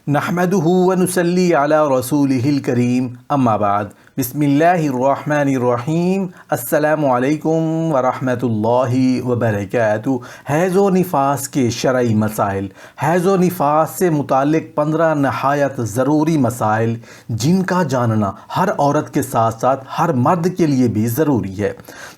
نحمده ونصلي على رسوله الكريم اما بعد بسم اللہ الرحمن الرحیم السلام علیکم ورحمۃ اللہ وبرکاتہ۔ حیض و نفاس کے شرعی مسائل۔ حیض و نفاس سے متعلق 15 نہایت ضروری مسائل جن کا جاننا ہر عورت کے ساتھ ساتھ ہر مرد کے لیے بھی ضروری ہے،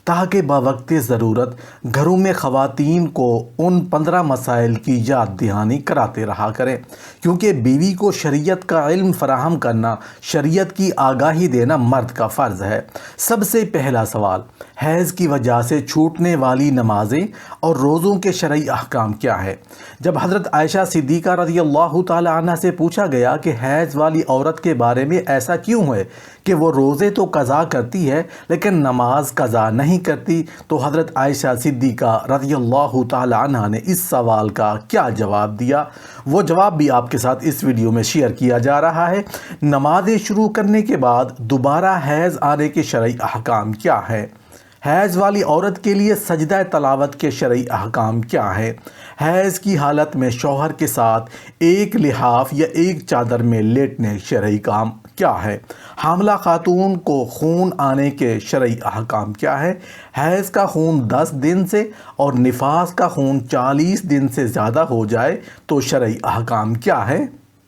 تاکہ بوقت ضرورت گھروں میں خواتین کو ان 15 مسائل کی یاد دہانی کراتے رہا کریں، کیونکہ بیوی کو شریعت کا علم فراہم کرنا، شریعت کی آگاہی دینا مرد کا فرض ہے۔ سب سے پہلا سوال، حیض کی وجہ سے چھوٹنے والی نمازیں اور روزوں کے شرعی احکام کیا ہے؟ جب حضرت عائشہ صدیقہ رضی اللہ تعالی عنہ سے پوچھا گیا کہ حیض والی عورت کے بارے میں ایسا کیوں ہے کہ وہ روزے تو قضا کرتی ہے لیکن نماز قضا نہیں کرتی، تو حضرت عائشہ صدیقہ رضی اللہ تعالی عنہ نے اس سوال کا کیا جواب دیا؟ وہ جواب بھی آپ کے ساتھ اس ویڈیو میں شیئر کیا جا رہا ہے۔ نمازیں شروع کرنے کے بعد دوبارہ حیض آنے کے شرعی احکام کیا ہے؟ حیض والی عورت کے لیے سجدہ تلاوت کے شرعی احکام کیا ہے؟ حیض کی حالت میں شوہر کے ساتھ ایک لحاف یا ایک چادر میں لیٹنے شرعی کام کیا ہے؟ حاملہ خاتون کو خون آنے کے شرعی احکام کیا ہے؟ حیض کا خون 10 دن سے اور نفاس کا خون 40 دن سے زیادہ ہو جائے تو شرعی احکام کیا ہے؟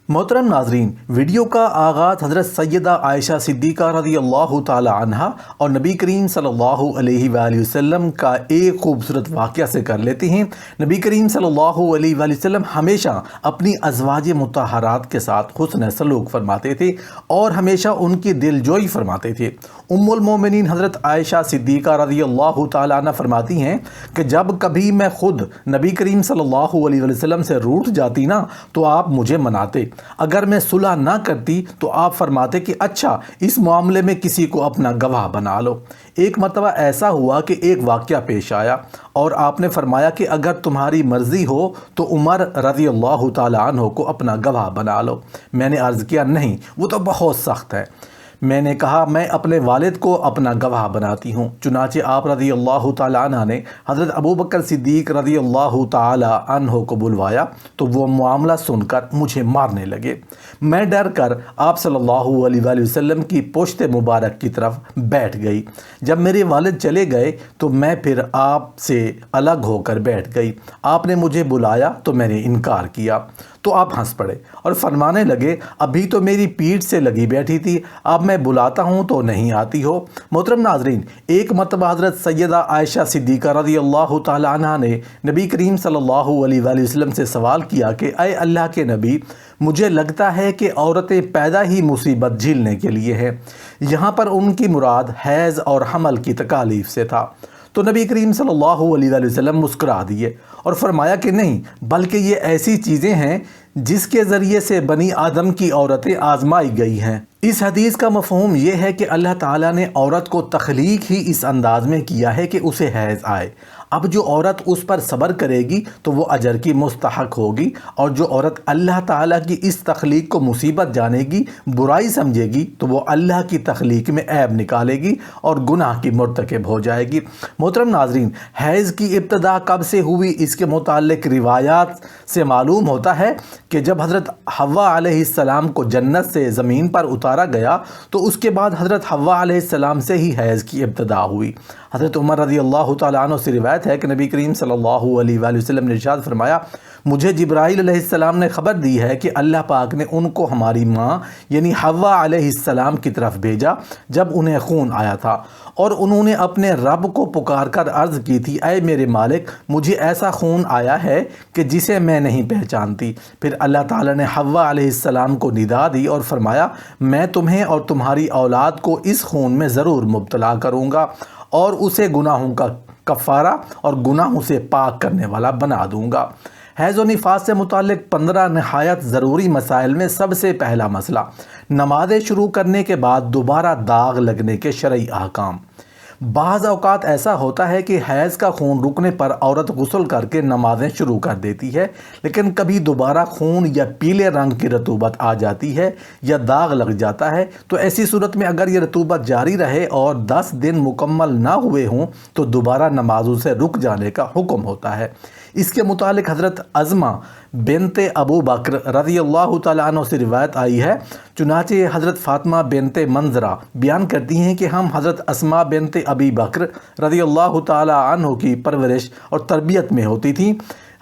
محترم ناظرین، ویڈیو کا آغاز حضرت سیدہ عائشہ صدیقہ رضی اللہ تعالی عنہ اور نبی کریم صلی اللہ علیہ وآلہ وسلم کا ایک خوبصورت واقعہ سے کر لیتے ہیں۔ نبی کریم صلی اللہ علیہ وآلہ وسلم ہمیشہ اپنی ازواج مطہرات کے ساتھ حسن سلوک فرماتے تھے اور ہمیشہ ان کی دل جوئی فرماتے تھے۔ ام المومنین حضرت عائشہ صدیقہ رضی اللہ تعالی عنہ فرماتی ہیں کہ جب کبھی میں خود نبی کریم صلی اللہ علیہ وسلم سے روٹھ جاتی نا تو آپ مجھے مناتے، اگر میں صلح نہ کرتی تو آپ فرماتے کہ اچھا اس معاملے میں کسی کو اپنا گواہ بنا لو۔ ایک مرتبہ ایسا ہوا کہ ایک واقعہ پیش آیا اور آپ نے فرمایا کہ اگر تمہاری مرضی ہو تو عمر رضی اللہ تعالی عنہ کو اپنا گواہ بنا لو۔ میں نے عرض کیا نہیں، وہ تو بہت سخت ہے۔ میں نے کہا میں اپنے والد کو اپنا گواہ بناتی ہوں۔ چنانچہ آپ رضی اللہ تعالی عنہ نے حضرت ابوبکر صدیق رضی اللہ تعالی عنہ کو بلوایا تو وہ معاملہ سن کر مجھے مارنے لگے۔ میں ڈر کر آپ صلی اللہ علیہ وآلہ وسلم کی پشت مبارک کی طرف بیٹھ گئی۔ جب میرے والد چلے گئے تو میں پھر آپ سے الگ ہو کر بیٹھ گئی۔ آپ نے مجھے بلایا تو میں نے انکار کیا تو آپ ہنس پڑے اور فرمانے لگے ابھی تو میری پیٹھ سے لگی بیٹھی تھی، اب میں بلاتا ہوں تو نہیں آتی ہو۔ محترم ناظرین، ایک مرتبہ حضرت سیدہ عائشہ صدیقہ رضی اللہ تعالی عنہ نے نبی کریم صلی اللہ علیہ وآلہ وسلم سے سوال کیا کہ اے اللہ کے نبی، مجھے لگتا ہے کہ عورتیں پیدا ہی مصیبت جھیلنے کے لیے ہیں۔ یہاں پر ان کی مراد حیض اور حمل کی تکالیف سے تھا۔ تو نبی کریم صلی اللہ علیہ وآلہ وسلم مسکرا دیے اور فرمایا کہ نہیں، بلکہ یہ ایسی چیزیں ہیں جس کے ذریعے سے بنی آدم کی عورتیں آزمائی گئی ہیں۔ اس حدیث کا مفہوم یہ ہے کہ اللہ تعالیٰ نے عورت کو تخلیق ہی اس انداز میں کیا ہے کہ اسے حیض آئے۔ اب جو عورت اس پر صبر کرے گی تو وہ اجر کی مستحق ہوگی، اور جو عورت اللہ تعالیٰ کی اس تخلیق کو مصیبت جانے گی، برائی سمجھے گی، تو وہ اللہ کی تخلیق میں عیب نکالے گی اور گناہ کی مرتکب ہو جائے گی۔ محترم ناظرین، حیض کی ابتدا کب سے ہوئی اس کے متعلق روایات سے معلوم ہوتا ہے کہ جب حضرت حوا علیہ السلام کو جنت سے زمین پر اتارا گیا تو اس کے بعد حضرت حوا علیہ السلام سے ہی حیض کی ابتدا ہوئی۔ حضرت عمر رضی اللہ تعالیٰ عنہ سے روایت ہے کہ نبی کریم صلی اللہ علیہ وآلہ وسلم نے ارشاد فرمایا، مجھے جبرائیل علیہ السلام نے خبر دی ہے کہ اللہ پاک نے ان کو ہماری ماں یعنی حوا علیہ السلام کی طرف بھیجا جب انہیں خون آیا تھا، اور انہوں نے اپنے رب کو پکار کر عرض کی تھی، اے میرے مالک، مجھے ایسا خون آیا ہے کہ جسے میں نہیں پہچانتی۔ پھر اللہ تعالیٰ نے حوا علیہ السلام کو ندا دی اور فرمایا، میں تمہیں اور تمہاری اولاد کو اس خون میں ضرور مبتلا کروں گا اور اسے گناہوں کا کفارہ اور گناہوں سے پاک کرنے والا بنا دوں گا۔ حیض و نفاس سے متعلق 15 نہایت ضروری مسائل میں سب سے پہلا مسئلہ، نمازیں شروع کرنے کے بعد دوبارہ داغ لگنے کے شرعی احکام۔ بعض اوقات ایسا ہوتا ہے کہ حیض کا خون رکنے پر عورت غسل کر کے نمازیں شروع کر دیتی ہے، لیکن کبھی دوبارہ خون یا پیلے رنگ کی رطوبت آ جاتی ہے یا داغ لگ جاتا ہے، تو ایسی صورت میں اگر یہ رطوبت جاری رہے اور 10 دن مکمل نہ ہوئے ہوں تو دوبارہ نمازوں سے رک جانے کا حکم ہوتا ہے۔ اس کے متعلق حضرت عظمہ بنت ابو بکر رضی اللہ تعالیٰ عنہ سے روایت آئی ہے، چنانچہ حضرت فاطمہ بنت منظرہ بیان کرتی ہیں کہ ہم حضرت اسماء بنت ابی بکر رضی اللہ تعالیٰ عنہ کی پرورش اور تربیت میں ہوتی تھیں۔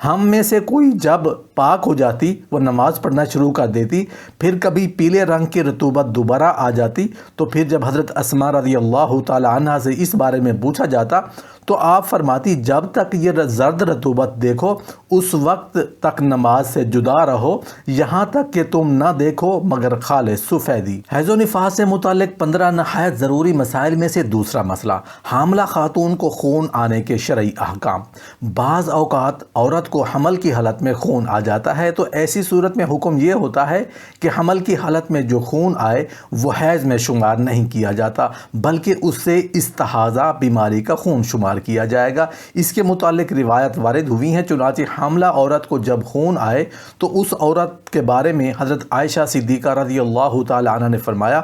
ہم میں سے کوئی جب پاک ہو جاتی وہ نماز پڑھنا شروع کر دیتی، پھر کبھی پیلے رنگ کی رطوبت دوبارہ آ جاتی، تو پھر جب حضرت اسماء رضی اللہ تعالیٰ عنہ سے اس بارے میں پوچھا جاتا تو آپ فرماتی جب تک یہ زرد رطوبت دیکھو اس وقت تک نماز سے جدا رہو، یہاں تک کہ تم نہ دیکھو مگر خالص سفیدی۔ حیض و نفاس سے متعلق 15 نہایت ضروری مسائل میں سے دوسرا مسئلہ، حاملہ خاتون کو خون آنے کے شرعی احکام۔ بعض اوقات عورت کو حمل کی حالت میں خون آ جاتا ہے تو ایسی صورت میں حکم یہ ہوتا ہے کہ حمل کی حالت میں جو خون آئے وہ حیض میں شمار نہیں کیا جاتا، بلکہ اس سے استحاضہ بیماری کا خون شمار کیا جائے گا۔ اس کے متعلق روایت وارد ہوئی ہیں، چنانچہ حاملہ عورت کو جب خون آئے تو اس عورت کے بارے میں حضرت عائشہ صدیقہ رضی اللہ تعالی عنہ نے فرمایا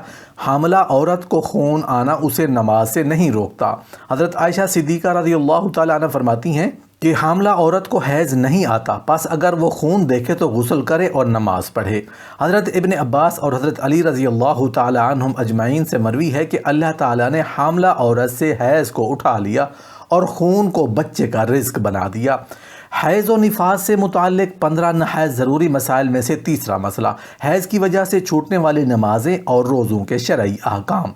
حاملہ عورت کو خون آنا اسے نماز سے نہیں روکتا۔ حضرت عائشہ صدیقہ رضی اللہ تعالی عنہ فرماتی ہیں کہ حاملہ عورت کو حیض نہیں آتا، پس اگر وہ خون دیکھے تو غسل کرے اور نماز پڑھے۔ حضرت ابن عباس اور حضرت علی رضی اللہ تعالی عنہم اجمعین سے مروی ہے کہ اللہ تعالیٰ نے حاملہ عورت سے حیض کو اٹھا لیا اور خون کو بچے کا رزق بنا دیا۔ حیض و نفاس سے متعلق 15 نہایت ضروری مسائل میں سے تیسرا مسئلہ، حیض کی وجہ سے چھوٹنے والی نمازیں اور روزوں کے شرعی احکام۔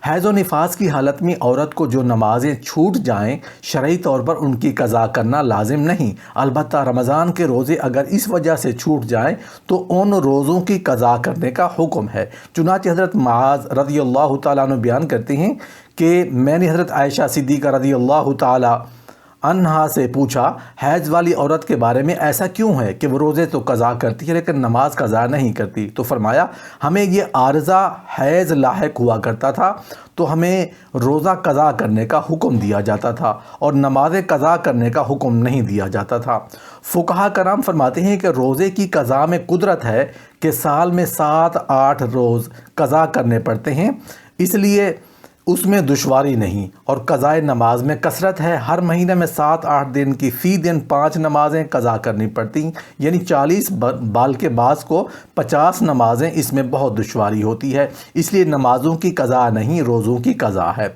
حیض و نفاس کی حالت میں عورت کو جو نمازیں چھوٹ جائیں شرعی طور پر ان کی قضا کرنا لازم نہیں، البتہ رمضان کے روزے اگر اس وجہ سے چھوٹ جائیں تو ان روزوں کی قضا کرنے کا حکم ہے۔ چنانچہ حضرت معاذ رضی اللہ تعالیٰ عنہ بیان کرتے ہیں کہ میں نے حضرت عائشہ صدیقہ رضی اللہ تعالیٰ عنہا سے پوچھا حیض والی عورت کے بارے میں ایسا کیوں ہے کہ وہ روزے تو قضا کرتی ہے لیکن نماز قضا نہیں کرتی؟ تو فرمایا ہمیں یہ عارضہ حیض لاحق ہوا کرتا تھا تو ہمیں روزہ قضا کرنے کا حکم دیا جاتا تھا اور نماز قضا کرنے کا حکم نہیں دیا جاتا تھا۔ فقہاء کرام فرماتے ہیں کہ روزے کی قضا میں قدرت ہے کہ سال میں 7-8 روز قضا کرنے پڑتے ہیں، اس لیے اس میں دشواری نہیں، اور قضائے نماز میں کثرت ہے، ہر مہینے میں 7-8 دن کی فی دن 5 نمازیں قضا کرنی پڑتی، یعنی 40 بال کے بعض کو 50 نمازیں، اس میں بہت دشواری ہوتی ہے، اس لیے نمازوں کی قضا نہیں روزوں کی قضا ہے۔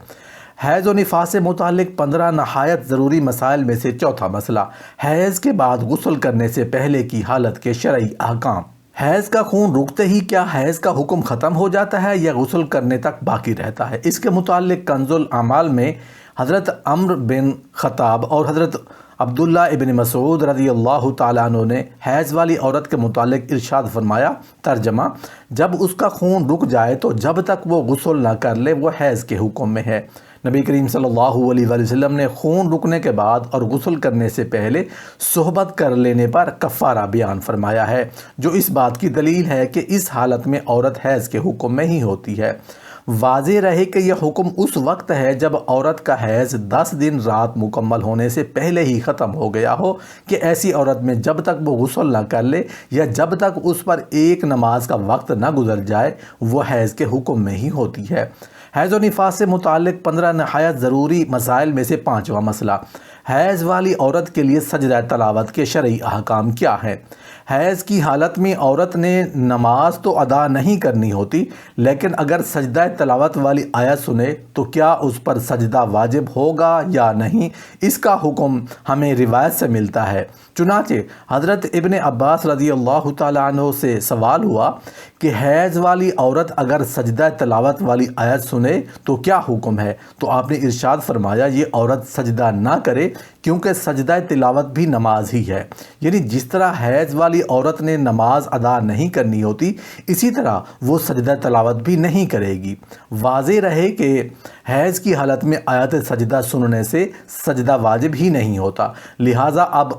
حیض و نفاس سے متعلق 15 نہایت ضروری مسائل میں سے چوتھا مسئلہ، حیض کے بعد غسل کرنے سے پہلے کی حالت کے شرعی احکام۔ حیض کا خون رکتے ہی کیا حیض کا حکم ختم ہو جاتا ہے یا غسل کرنے تک باقی رہتا ہے؟ اس کے متعلق کنز الاعمال میں حضرت عمر بن خطاب اور حضرت عبداللہ ابن مسعود رضی اللہ تعالیٰ عنہ نے حیض والی عورت کے متعلق ارشاد فرمایا، ترجمہ، جب اس کا خون رک جائے تو جب تک وہ غسل نہ کر لے وہ حیض کے حکم میں ہے۔ نبی کریم صلی اللہ علیہ وآلہ وسلم نے خون رکنے کے بعد اور غسل کرنے سے پہلے صحبت کر لینے پر کفارہ بیان فرمایا ہے، جو اس بات کی دلیل ہے کہ اس حالت میں عورت حیض کے حکم میں ہی ہوتی ہے۔ واضح رہے کہ یہ حکم اس وقت ہے جب عورت کا حیض 10 دن رات مکمل ہونے سے پہلے ہی ختم ہو گیا ہو، کہ ایسی عورت میں جب تک وہ غسل نہ کر لے یا جب تک اس پر ایک نماز کا وقت نہ گزر جائے وہ حیض کے حکم میں ہی ہوتی ہے۔ حیض و نفاس سے متعلق 15 نہایت ضروری مسائل میں سے پانچواں مسئلہ، حیض والی عورت کے لیے سجدہ تلاوت کے شرعی احکام کیا ہیں؟ حیض کی حالت میں عورت نے نماز تو ادا نہیں کرنی ہوتی، لیکن اگر سجدہ تلاوت والی آیت سنے تو کیا اس پر سجدہ واجب ہوگا یا نہیں؟ اس کا حکم ہمیں روایت سے ملتا ہے۔ چنانچہ حضرت ابن عباس رضی اللہ تعالیٰ عنہ سے سوال ہوا کہ حیض والی عورت اگر سجدہ تلاوت والی آیت سنے تو کیا حکم ہے؟ تو آپ نے ارشاد فرمایا یہ عورت سجدہ نہ کرے، کیونکہ سجدہ تلاوت بھی نماز ہی ہے، یعنی جس طرح حیض والی عورت نے نماز ادا نہیں کرنی ہوتی اسی طرح وہ سجدہ تلاوت بھی نہیں کرے گی۔ واضح رہے کہ حیض کی حالت میں آیت سجدہ سننے سے سجدہ واجب ہی نہیں ہوتا، لہٰذا اب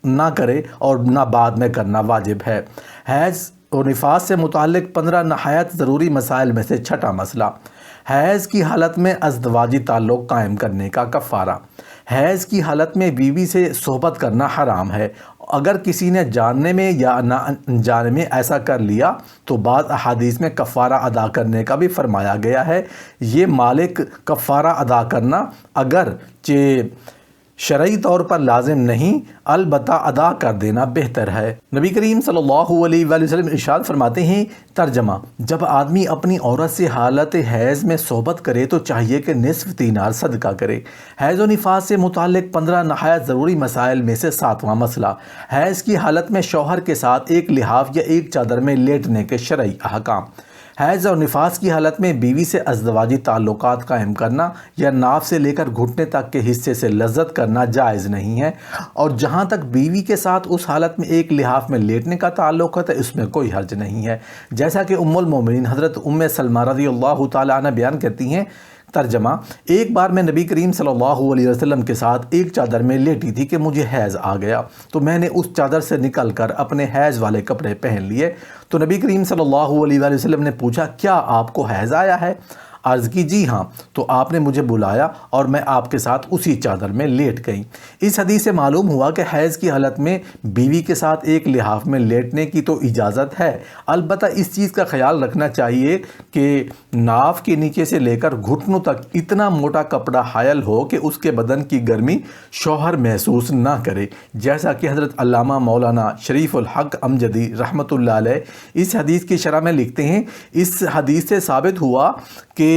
نہ کرے اور نہ بعد میں کرنا واجب ہے۔ حیض اور نفاس سے متعلق 15 نہایت ضروری مسائل میں سے چھٹا مسئلہ، حیض کی حالت میں ازدواجی تعلق قائم کرنے کا کفارہ۔ حیض کی حالت میں بیوی سے صحبت کرنا حرام ہے، اگر کسی نے جاننے میں یا نہ جاننے میں ایسا کر لیا تو بعض احادیث میں کفارہ ادا کرنے کا بھی فرمایا گیا ہے۔ یہ مالک کفارہ ادا کرنا اگرچہ شرعی طور پر لازم نہیں، البتہ ادا کر دینا بہتر ہے۔ نبی کریم صلی اللہ علیہ وآلہ وسلم ارشاد فرماتے ہیں، ترجمہ: جب آدمی اپنی عورت سے حالت حیض میں صحبت کرے تو چاہیے کہ نصف دینار صدقہ کرے۔ حیض و نفاس سے متعلق 15 نہایت ضروری مسائل میں سے 7واں مسئلہ، حیض کی حالت میں شوہر کے ساتھ ایک لحاف یا ایک چادر میں لیٹنے کے شرعی احکام۔ حیض اور نفاس کی حالت میں بیوی سے ازدواجی تعلقات قائم کرنا یا ناف سے لے کر گھٹنے تک کے حصے سے لذت کرنا جائز نہیں ہے، اور جہاں تک بیوی کے ساتھ اس حالت میں ایک لحاف میں لیٹنے کا تعلق ہے اس میں کوئی حرج نہیں ہے، جیسا کہ ام المومنین حضرت ام سلمہ رضی اللہ تعالی عنہ بیان کرتی ہیں۔ ترجمہ: ایک بار میں نبی کریم صلی اللہ علیہ وسلم کے ساتھ ایک چادر میں لیٹی تھی کہ مجھے حیض آ گیا، تو میں نے اس چادر سے نکل کر اپنے حیض والے کپڑے پہن لیے، تو نبی کریم صلی اللہ علیہ وآلہ وسلم نے پوچھا، کیا آپ کو حیض آیا ہے؟ عرض کی، جی ہاں، تو آپ نے مجھے بلایا اور میں آپ کے ساتھ اسی چادر میں لیٹ گئی۔ اس حدیث سے معلوم ہوا کہ حیض کی حالت میں بیوی کے ساتھ ایک لحاف میں لیٹنے کی تو اجازت ہے، البتہ اس چیز کا خیال رکھنا چاہیے کہ ناف کے نیچے سے لے کر گھٹنوں تک اتنا موٹا کپڑا حائل ہو کہ اس کے بدن کی گرمی شوہر محسوس نہ کرے، جیسا کہ حضرت علامہ مولانا شریف الحق امجدی رحمۃ اللہ علیہ اس حدیث کی شرح میں لکھتے ہیں، اس حدیث سے ثابت ہوا کہ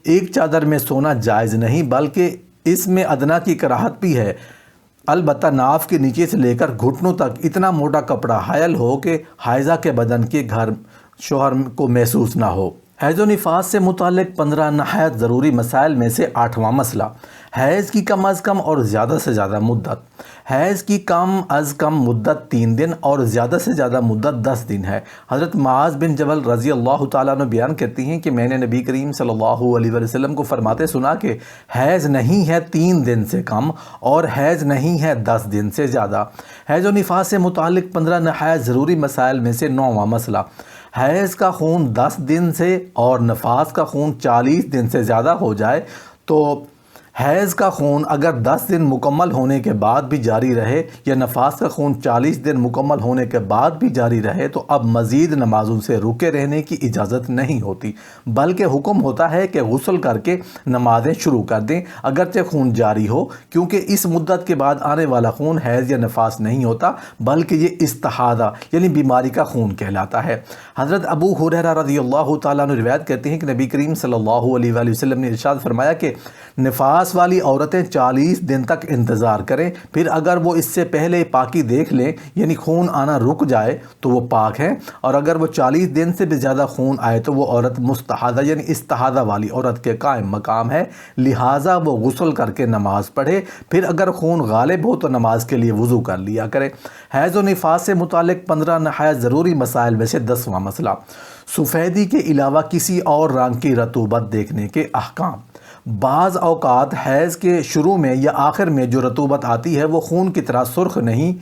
ایک چادر میں سونا جائز نہیں، بلکہ اس میں ادنا کی کراہت بھی ہے، البتہ ناف کے نیچے سے لے کر گھٹنوں تک اتنا موٹا کپڑا حائل ہو کہ حائضہ کے بدن کے گھر شوہر کو محسوس نہ ہو۔ حیض و نفاس سے متعلق 15 نہایت ضروری مسائل میں سے 8واں مسئلہ، حیض کی کم از کم اور زیادہ سے زیادہ مدت۔ حیض کی کم از کم مدت 3 دن اور زیادہ سے زیادہ مدت 10 دن ہے۔ حضرت معاذ بن جبل رضی اللہ تعالیٰ عنہ بیان کرتی ہیں کہ میں نے نبی کریم صلی اللہ علیہ وسلم کو فرماتے سنا کہ حیض نہیں ہے 3 دن سے کم اور حیض نہیں ہے 10 دن سے زیادہ۔ حیض و نفاس سے متعلق 15 نہایت ضروری مسائل میں سے 9واں مسئلہ، حیض کا خون 10 دن سے اور نفاس کا خون 40 دن سے زیادہ ہو جائے تو حیض کا خون اگر 10 دن مکمل ہونے کے بعد بھی جاری رہے یا نفاس کا خون 40 دن مکمل ہونے کے بعد بھی جاری رہے تو اب مزید نمازوں سے رکے رہنے کی اجازت نہیں ہوتی، بلکہ حکم ہوتا ہے کہ غسل کر کے نمازیں شروع کر دیں اگرچہ خون جاری ہو، کیونکہ اس مدت کے بعد آنے والا خون حیض یا نفاس نہیں ہوتا بلکہ یہ استحاضہ یعنی بیماری کا خون کہلاتا ہے۔ حضرت ابو ہریرہ رضی اللہ تعالیٰ عنہ روایت کرتے ہیں کہ نبی کریم صلی اللہ علیہ وآلہ وسلم نے ارشاد فرمایا کہ نفاس والی عورتیں 40 دن تک انتظار کریں، پھر اگر وہ اس سے پہلے پاکی دیکھ لیں یعنی خون آنا رک جائے تو وہ پاک ہیں، اور اگر وہ 40 دن سے بھی زیادہ خون آئے تو وہ عورت مستحاضہ یعنی استحاضہ والی عورت کے قائم مقام ہے، لہٰذا وہ غسل کر کے نماز پڑھے، پھر اگر خون غالب ہو تو نماز کے لیے وضو کر لیا کرے۔ حیض و نفاس سے متعلق 15 نہایت ضروری مسائل میں سے 10واں مسئلہ، سفیدی کے علاوہ کسی اور رنگ کی رطوبت دیکھنے کے احکام۔ بعض اوقات حیض کے شروع میں یا آخر میں جو رطوبت آتی ہے وہ خون کی طرح سرخ نہیں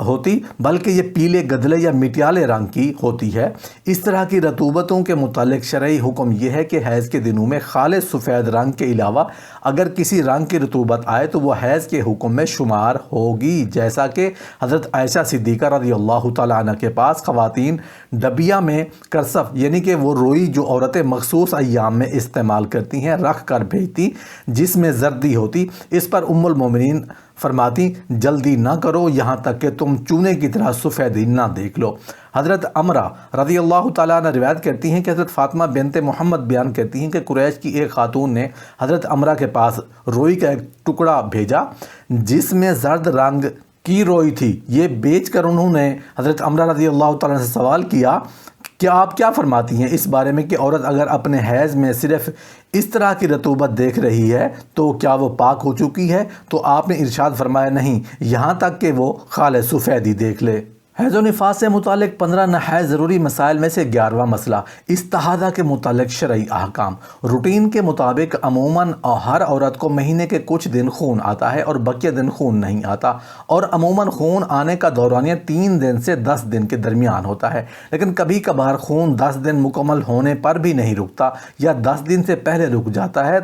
ہوتی بلکہ یہ پیلے گدلے یا مٹیالے رنگ کی ہوتی ہے۔ اس طرح کی رطوبتوں کے متعلق شرعی حکم یہ ہے کہ حیض کے دنوں میں خالص سفید رنگ کے علاوہ اگر کسی رنگ کی رطوبت آئے تو وہ حیض کے حکم میں شمار ہوگی، جیسا کہ حضرت عائشہ صدیقہ رضی اللہ تعالیٰ عنہ کے پاس خواتین ڈبیا میں کرسف یعنی کہ وہ روئی جو عورتیں مخصوص ایام میں استعمال کرتی ہیں رکھ کر بھیجتی جس میں زردی ہوتی، اس پر ام المومنین فرماتی جلدی نہ کرو یہاں تک کہ تم چونے کی طرح سفیدی نہ دیکھ لو۔ حضرت عمرہ رضی اللہ تعالیٰ عنہ روایت کرتی ہیں کہ حضرت فاطمہ بنت محمد بیان کرتی ہیں کہ قریش کی ایک خاتون نے حضرت عمرہ کے پاس روئی کا ایک ٹکڑا بھیجا جس میں زرد رنگ کی روئی تھی، یہ بیچ کر انہوں نے حضرت عمرہ رضی اللہ تعالیٰ عنہ سے سوال کیا کہ آپ کیا فرماتی ہیں اس بارے میں کہ عورت اگر اپنے حیض میں صرف اس طرح کی رطوبت دیکھ رہی ہے تو کیا وہ پاک ہو چکی ہے؟ تو آپ نے ارشاد فرمایا نہیں یہاں تک کہ وہ خالص سفیدی دیکھ لے۔ حیض و نفاس سے متعلق 15 نہایت ضروری مسائل میں سے 11واں مسئلہ، استحاضہ کے متعلق شرعی احکام۔ روٹین کے مطابق عموماً ہر عورت کو مہینے کے کچھ دن خون آتا ہے اور بقیہ دن خون نہیں آتا، اور عموماً خون آنے کا دورانیہ 3 دن سے 10 دن کے درمیان ہوتا ہے، لیکن کبھی کبھار خون 10 دن مکمل ہونے پر بھی نہیں رکتا یا 10 دن سے پہلے رک جاتا ہے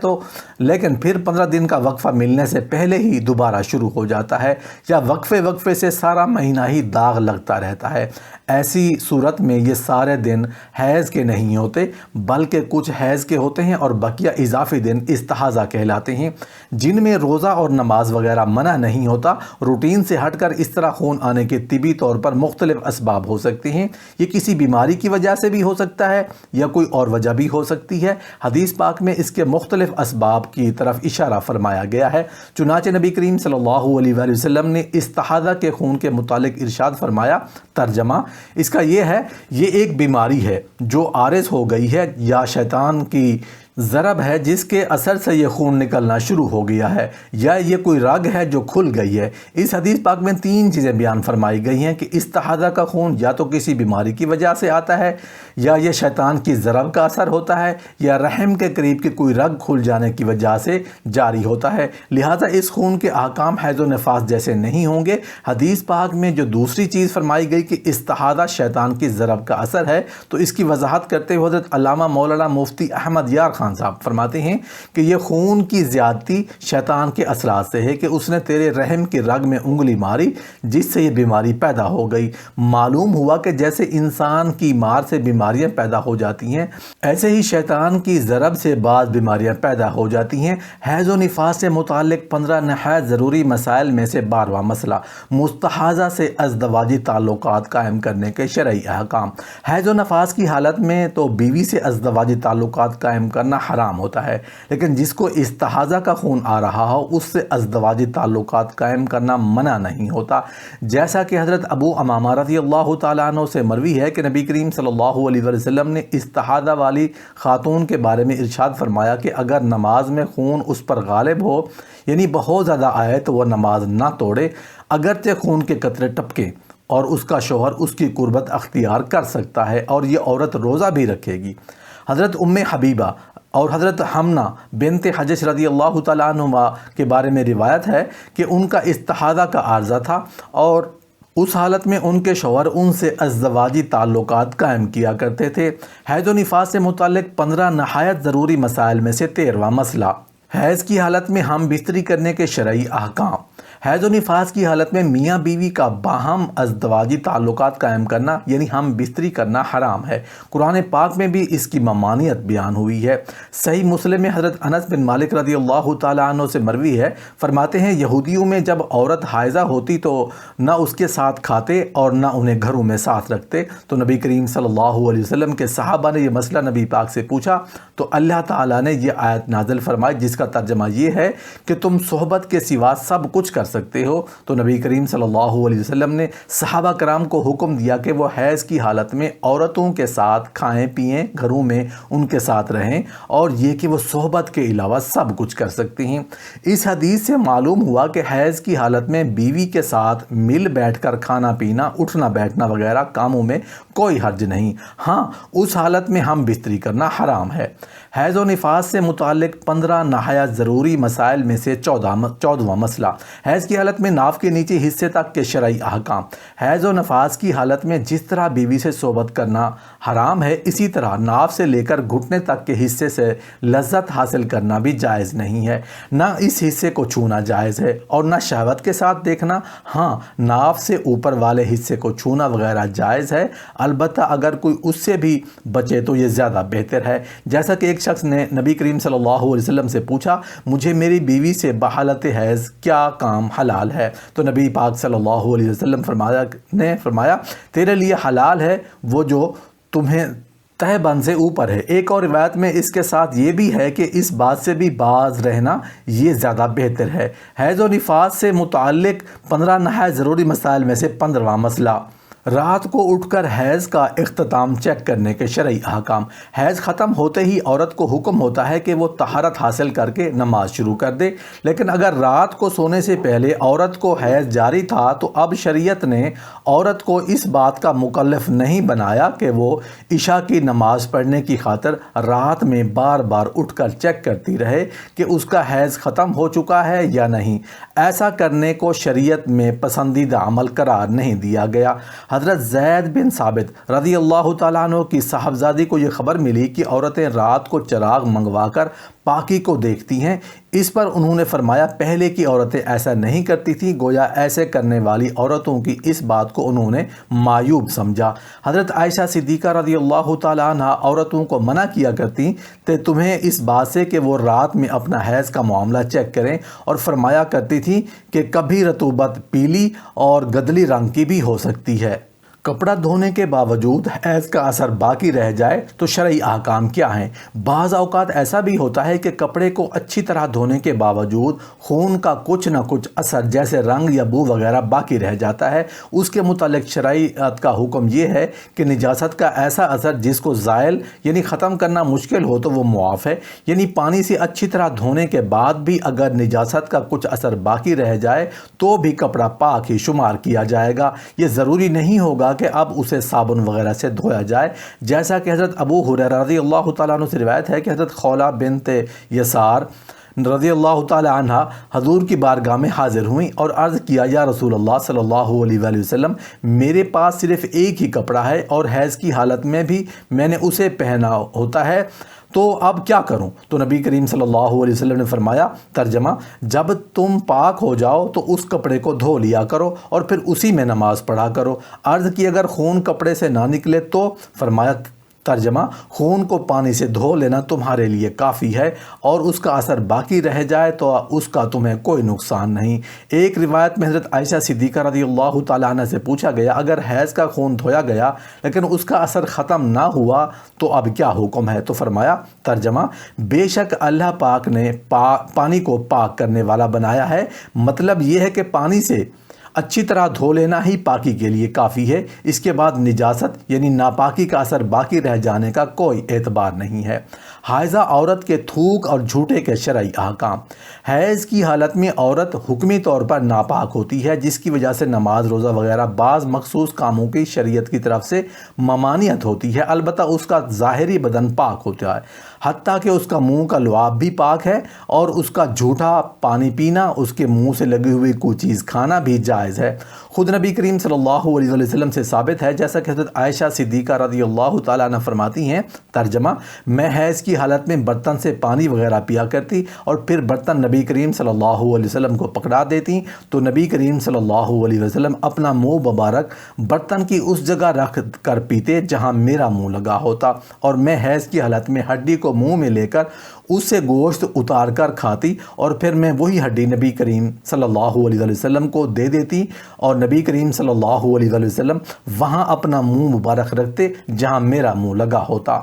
لیکن پھر 15 دن کا وقفہ ملنے سے پہلے ہی دوبارہ شروع ہو جاتا ہے، یا وقفے سے سارا مہینہ ہی داغ لگتا لگتا رہتا ہے۔ ایسی صورت میں یہ سارے دن حیض کے نہیں ہوتے بلکہ کچھ حیض کے ہوتے ہیں اور بقیہ اضافی دن استحاضہ کہلاتے ہیں، جن میں روزہ اور نماز وغیرہ منع نہیں ہوتا۔ روٹین سے ہٹ کر اس طرح خون آنے کے طبی طور پر مختلف اسباب ہو سکتے ہیں۔ یہ کسی بیماری کی وجہ سے بھی ہو سکتا ہے یا کوئی اور وجہ بھی ہو سکتی ہے۔ حدیث پاک میں اس کے مختلف اسباب کی طرف اشارہ فرمایا گیا ہے۔ چنانچہ نبی کریم صلی اللہ علیہ وآلہ وسلم نے استحاضہ کے خون کے متعلق ارشاد فرمایا، ترجمہ اس کا یہ ہے، یہ ایک بیماری ہے جو عارض ہو گئی ہے یا شیطان کی ضرب ہے جس کے اثر سے یہ خون نکلنا شروع ہو گیا ہے، یا یہ کوئی رگ ہے جو کھل گئی ہے۔ اس حدیث پاک میں 3 چیزیں بیان فرمائی گئی ہیں کہ استحاضہ کا خون یا تو کسی بیماری کی وجہ سے آتا ہے، یا یہ شیطان کی ضرب کا اثر ہوتا ہے، یا رحم کے قریب کے کوئی رگ کھل جانے کی وجہ سے جاری ہوتا ہے۔ لہٰذا اس خون کے احکام حیض و نفاس جیسے نہیں ہوں گے۔ حدیث پاک میں جو دوسری چیز فرمائی گئی کہ استحاضہ شیطان کی ضرب کا اثر ہے، تو اس کی وضاحت کرتے ہوئے حضرت علامہ مولانا مفتی احمد یار خان صاحب فرماتے ہیں کہ یہ خون کی زیادتی شیطان کے اثرات سے ہے کہ اس نے تیرے رحم کی رگ میں انگلی ماری جس سے یہ بیماری پیدا ہو گئی۔ معلوم ہوا کہ جیسے انسان کی مار سے بیماریاں پیدا ہو جاتی ہیں، ایسے ہی شیطان کی ضرب سے بعض بیماریاں پیدا ہو جاتی ہیں۔ حیض و نفاس سے متعلق 15 نہایت ضروری مسائل میں سے 12واں مسئلہ، مستحاضہ سے ازدواجی تعلقات قائم کرنے کے شرعی احکام۔ حیض و نفاس کی حالت میں تو بیوی سے ازدواجی تعلقات قائم کرنا حرام ہوتا ہے، لیکن جس کو استحاضہ کا خون آ رہا ہو اس سے ازدواجی تعلقات قائم کرنا منع نہیں ہوتا، جیسا کہ حضرت ابو امامہ رضی اللہ تعالیٰ عنہ سے مروی ہے کہ نبی کریم صلی اللہ علیہ وسلم نے استحاضہ والی خاتون کے بارے میں ارشاد فرمایا کہ اگر نماز میں خون اس پر غالب ہو، یعنی بہت زیادہ آئے، تو وہ نماز نہ توڑے، اگرچہ خون کے قطرے ٹپکیں، اور اس کا شوہر اس کی قربت اختیار کر سکتا ہے اور یہ عورت روزہ بھی رکھے گی۔ حضرت ام حبیبہ اور حضرت حمنہ بنت حجش رضی اللہ تعالیٰ عنہما کے بارے میں روایت ہے کہ ان کا استحاضہ کا عارضہ تھا اور اس حالت میں ان کے شوہر ان سے ازدواجی تعلقات قائم کیا کرتے تھے۔ حیض و نفاس سے متعلق 15 نہایت ضروری مسائل میں سے 13واں مسئلہ، حیض کی حالت میں ہم بستری کرنے کے شرعی احکام۔ حیض و نفاس کی حالت میں میاں بیوی کا باہم ازدواجی تعلقات قائم کرنا یعنی ہم بستری کرنا حرام ہے۔ قرآن پاک میں بھی اس کی ممانعت بیان ہوئی ہے۔ صحیح مسلم میں حضرت انس بن مالک رضی اللہ تعالیٰ عنہ سے مروی ہے، فرماتے ہیں یہودیوں میں جب عورت حائضہ ہوتی تو نہ اس کے ساتھ کھاتے اور نہ انہیں گھروں میں ساتھ رکھتے، تو نبی کریم صلی اللہ علیہ وسلم کے صحابہ نے یہ مسئلہ نبی پاک سے پوچھا تو اللہ تعالیٰ نے یہ آیت نازل فرمائی جس کا ترجمہ یہ ہے کہ تم صحبت کے سوا سب کچھ کر سکتے ہو۔ تو نبی کریم صلی اللہ علیہ وسلم نے صحابہ کرام کو حکم دیا کہ وہ حیض کی حالت میں عورتوں کے ساتھ کھائیں پئیں، گھروں میں ان کے ساتھ رہیں، اور یہ کہ وہ صحبت کے علاوہ سب کچھ کر سکتی ہیں۔ اس حدیث سے معلوم ہوا کہ حیض کی حالت میں بیوی کے ساتھ مل بیٹھ کر کھانا پینا، اٹھنا بیٹھنا وغیرہ کاموں میں کوئی حرج نہیں، ہاں اس حالت میں ہم بستری کرنا حرام ہے۔ حیض و نفاس سے متعلق 15 نہایت ضروری مسائل میں سے 14واں مسئلہ، حیض کی حالت میں ناف کے نیچے حصے تک کے شرعی احکام۔ حیض و نفاس کی حالت میں جس طرح بیوی سے صحبت کرنا حرام ہے، اسی طرح ناف سے لے کر گھٹنے تک کے حصے سے لذت حاصل کرنا بھی جائز نہیں ہے۔ نہ اس حصے کو چھونا جائز ہے اور نہ شہوت کے ساتھ دیکھنا، ہاں ناف سے اوپر والے حصے کو چھونا وغیرہ جائز ہے، البتہ اگر کوئی اس سے بھی بچے تو یہ زیادہ بہتر ہے۔ جیسا کہ ایک شخص نے نبی کریم صلی اللہ علیہ وسلم سے پوچھا، مجھے میری بیوی سے بحالت حیض کیا کام حلال ہے؟ تو نبی پاک صلی اللہ علیہ وسلم نے فرمایا تیرے لیے حلال ہے وہ جو تمہیں تہ بند سے اوپر ہے۔ ایک اور روایت میں اس کے ساتھ یہ بھی ہے کہ اس بات سے بھی باز رہنا یہ زیادہ بہتر ہے۔ حیض و نفاس سے متعلق 15 نہایت ضروری مسائل میں سے 15واں مسئلہ، رات کو اٹھ کر حیض کا اختتام چیک کرنے کے شرعی احکام۔ حیض ختم ہوتے ہی عورت کو حکم ہوتا ہے کہ وہ طہارت حاصل کر کے نماز شروع کر دے، لیکن اگر رات کو سونے سے پہلے عورت کو حیض جاری تھا تو اب شریعت نے عورت کو اس بات کا مکلف نہیں بنایا کہ وہ عشاء کی نماز پڑھنے کی خاطر رات میں بار بار اٹھ کر چیک کرتی رہے کہ اس کا حیض ختم ہو چکا ہے یا نہیں۔ ایسا کرنے کو شریعت میں پسندیدہ عمل قرار نہیں دیا گیا۔ حضرت زید بن ثابت رضی اللہ تعالیٰ عنہ کی صاحبزادی کو یہ خبر ملی کہ عورتیں رات کو چراغ منگوا کر پاکی کو دیکھتی ہیں۔ اس پر انہوں نے فرمایا پہلے کی عورتیں ایسا نہیں کرتی تھیں، گویا ایسے کرنے والی عورتوں کی اس بات کو انہوں نے معیوب سمجھا۔ حضرت عائشہ صدیقہ رضی اللہ تعالیٰ عنہ عورتوں کو منع کیا کرتی تھے تمہیں اس بات سے کہ وہ رات میں اپنا حیض کا معاملہ چیک کریں، اور فرمایا کرتی تھی کہ کبھی رطوبت پیلی اور گدلی رنگ کی بھی ہو سکتی ہے۔ کپڑا دھونے کے باوجود حیض کا اثر باقی رہ جائے تو شرعی احکام کیا ہیں؟ بعض اوقات ایسا بھی ہوتا ہے کہ کپڑے کو اچھی طرح دھونے کے باوجود خون کا کچھ نہ کچھ اثر جیسے رنگ یا بو وغیرہ باقی رہ جاتا ہے۔ اس کے متعلق شرعیت کا حکم یہ ہے کہ نجاست کا ایسا اثر جس کو زائل یعنی ختم کرنا مشکل ہو تو وہ معاف ہے، یعنی پانی سے اچھی طرح دھونے کے بعد بھی اگر نجاست کا کچھ اثر باقی رہ جائے تو بھی کپڑا پاک ہی شمار کیا جائے گا۔ یہ ضروری نہیں ہوگا کہ اب اسے صابن وغیرہ سے دھویا جائے، جیسا کہ حضرت ابو ہریرہ رضی اللہ تعالیٰ عنہ سے روایت ہے کہ حضرت خولہ بنت یسار رضی اللہ تعالیٰ عنہ حضور کی بارگاہ میں حاضر ہوئیں اور عرض کیا یا رسول اللہ صلی اللہ علیہ وآلہ وسلم، میرے پاس صرف ایک ہی کپڑا ہے اور حیض کی حالت میں بھی میں نے اسے پہنا ہوتا ہے، تو اب کیا کروں؟ تو نبی کریم صلی اللہ علیہ وسلم نے فرمایا، ترجمہ، جب تم پاک ہو جاؤ تو اس کپڑے کو دھو لیا کرو اور پھر اسی میں نماز پڑھا کرو۔ عرض کی اگر خون کپڑے سے نہ نکلے تو؟ فرمایا، ترجمہ، خون کو پانی سے دھو لینا تمہارے لیے کافی ہے، اور اس کا اثر باقی رہ جائے تو اس کا تمہیں کوئی نقصان نہیں۔ ایک روایت میں حضرت عائشہ صدیقہ رضی اللہ تعالیٰ عنہ سے پوچھا گیا اگر حیض کا خون دھویا گیا لیکن اس کا اثر ختم نہ ہوا تو اب کیا حکم ہے؟ تو فرمایا، ترجمہ، بے شک اللہ پاک نے پانی کو پاک کرنے والا بنایا ہے، مطلب یہ ہے کہ پانی سے اچھی طرح دھو لینا ہی پاکی کے لیے کافی ہے، اس کے بعد نجاست یعنی ناپاکی کا اثر باقی رہ جانے کا کوئی اعتبار نہیں ہے۔ حائضہ عورت کے تھوک اور جھوٹے کے شرعی احکام۔ حیض کی حالت میں عورت حکمی طور پر ناپاک ہوتی ہے، جس کی وجہ سے نماز روزہ وغیرہ بعض مخصوص کاموں کی شریعت کی طرف سے ممانعت ہوتی ہے، البتہ اس کا ظاہری بدن پاک ہوتا ہے، حتیٰ کہ اس کا منہ کا لعاب بھی پاک ہے، اور اس کا جھوٹا پانی پینا، اس کے منہ سے لگی ہوئی کوئی چیز کھانا بھی جائز ہے۔ خود نبی کریم صلی اللہ علیہ وسلم سے ثابت ہے، جیسا کہ حضرت عائشہ صدیقہ رضی اللہ تعالیٰ عنہ فرماتی ہیں، ترجمہ، میں حیض کی حالت میں برتن سے پانی وغیرہ پیا کرتی اور پھر برتن نبی کریم صلی اللہ علیہ وسلم کو پکڑا دیتی تو نبی کریم صلی اللہ علیہ وسلم اپنا منہ مبارک برتن کی اس جگہ رکھ کر پیتے جہاں میرا منہ لگا ہوتا، اور میں حیض کی حالت میں ہڈی کو منہ میں لے کر اس سے گوشت اتار کر کھاتی، اور پھر میں وہی ہڈی نبی کریم صلی اللہ علیہ وسلم کو دے دیتی، اور نبی کریم صلی اللہ علیہ وسلم وہاں اپنا منہ مبارک رکھتے جہاں میرا منہ لگا ہوتا۔